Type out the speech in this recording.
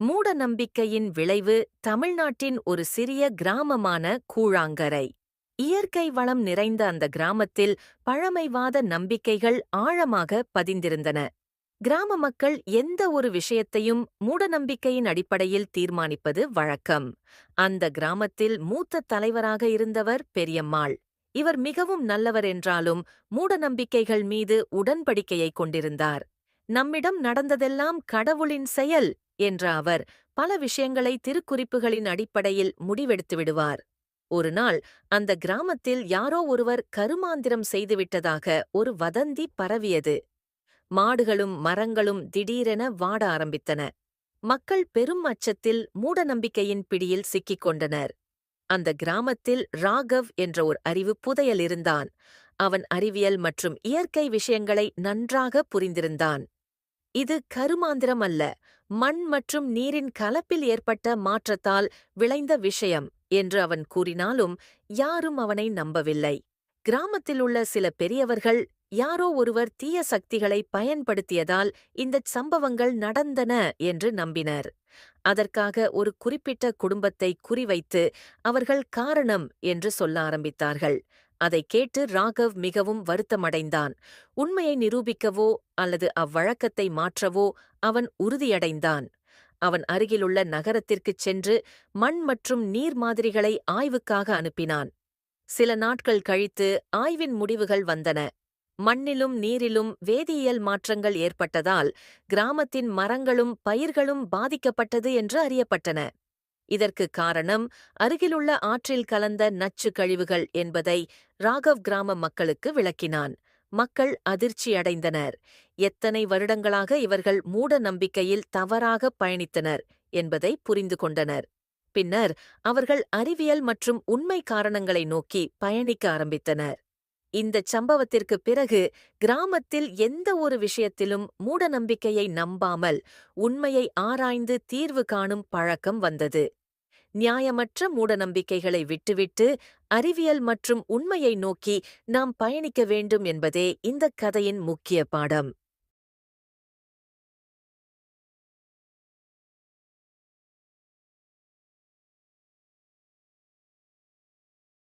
மூட நம்பிக்கையின் விளைவு தமிழ்நாட்டின் ஒரு சிறிய கிராமமான கூழாங்கரை. இயற்கை வளம் நிறைந்த அந்த கிராமத்தில் பழமைவாத நம்பிக்கைகள் ஆழமாக பதிந்திருந்தன. கிராம மக்கள் எந்த ஒரு விஷயத்தையும் மூடநம்பிக்கையின் அடிப்படையில் தீர்மானிப்பது வழக்கம். அந்த கிராமத்தில் மூத்த தலைவராக இருந்தவர் பெரியம்மாள். இவர் மிகவும் நல்லவர் என்றாலும் மூடநம்பிக்கைகள் மீது உடன்படிக்கையை கொண்டிருந்தார். நம்மிடம் நடந்ததெல்லாம் கடவுளின் செயல் என்ற அவர் பல விஷயங்களை திருக்குறிப்புகளின் அடிப்படையில் முடிவெடுத்து விடுவார். ஒரு நாள் அந்த கிராமத்தில் யாரோ ஒருவர் கருமாந்திரம் செய்துவிட்டதாக ஒரு வதந்தி பரவியது. மாடுகளும் மரங்களும் திடீரென வாட ஆரம்பித்தன. மக்கள் பெரும் அச்சத்தில் மூடநம்பிக்கையின் பிடியில் சிக்கிக் கொண்டனர். அந்த கிராமத்தில் ராகவ் என்ற ஒரு அறிவு புதையல் இருந்தான். அவன் அறிவியல் மற்றும் இயற்கை விஷயங்களை நன்றாக புரிந்திருந்தான். இது கருமாந்திரம் அல்ல, மண் மற்றும் நீரின் கலப்பில் ஏற்பட்ட மாற்றத்தால் விளைந்த விஷயம் என்று அவன் கூறினாலும் யாரும் அவனை நம்பவில்லை. கிராமத்தில் உள்ள சில பெரியவர்கள் யாரோ ஒருவர் தீய சக்திகளை பயன்படுத்தியதால் இந்தச் சம்பவங்கள் நடந்தன என்று நம்பினர். அதற்காக ஒரு குறிப்பிட்ட குடும்பத்தை குறிவைத்து அவர்கள் காரணம் என்று சொல்ல ஆரம்பித்தார்கள். அதைக் கேட்டு ராகவ் மிகவும் வருத்தமடைந்தான். உண்மையை நிரூபிக்கவோ அல்லது அவ்வழக்கத்தை மாற்றவோ அவன் உறுதியடைந்தான். அவன் அருகிலுள்ள நகரத்திற்குச் சென்று மண் மற்றும் நீர் மாதிரிகளை ஆய்வுக்காக அனுப்பினான். சில நாட்கள் கழித்து ஆய்வின் முடிவுகள் வந்தன. மண்ணிலும் நீரிலும் வேதியியல் மாற்றங்கள் ஏற்பட்டதால் கிராமத்தின் மரங்களும் பயிர்களும் பாதிக்கப்பட்டது என்று அறியப்பட்டன. இதற்கு காரணம் அருகிலுள்ள ஆற்றில் கலந்த நச்சு கழிவுகள் என்பதை ராகவ் கிராம மக்களுக்கு விளக்கினான். மக்கள் அதிர்ச்சியடைந்தனர். எத்தனை வருடங்களாக இவர்கள் மூட நம்பிக்கையில் தவறாக பயணித்தனர் என்பதை புரிந்து கொண்டனர். பின்னர் அவர்கள் அறிவியல் மற்றும் உண்மை காரணங்களை நோக்கி பயணிக்க ஆரம்பித்தனர். இந்தச் சம்பவத்திற்கு பிறகு கிராமத்தில் எந்த ஒரு விஷயத்திலும் மூடநம்பிக்கையை நம்பாமல் உண்மையை ஆராய்ந்து தீர்வு காணும் பழக்கம் வந்தது. நியாயமற்ற மூடநம்பிக்கைகளை விட்டுவிட்டு அறிவியல் மற்றும் உண்மையை நோக்கி நாம் பயணிக்க வேண்டும் என்பதே இந்தக் கதையின் முக்கிய பாடம்.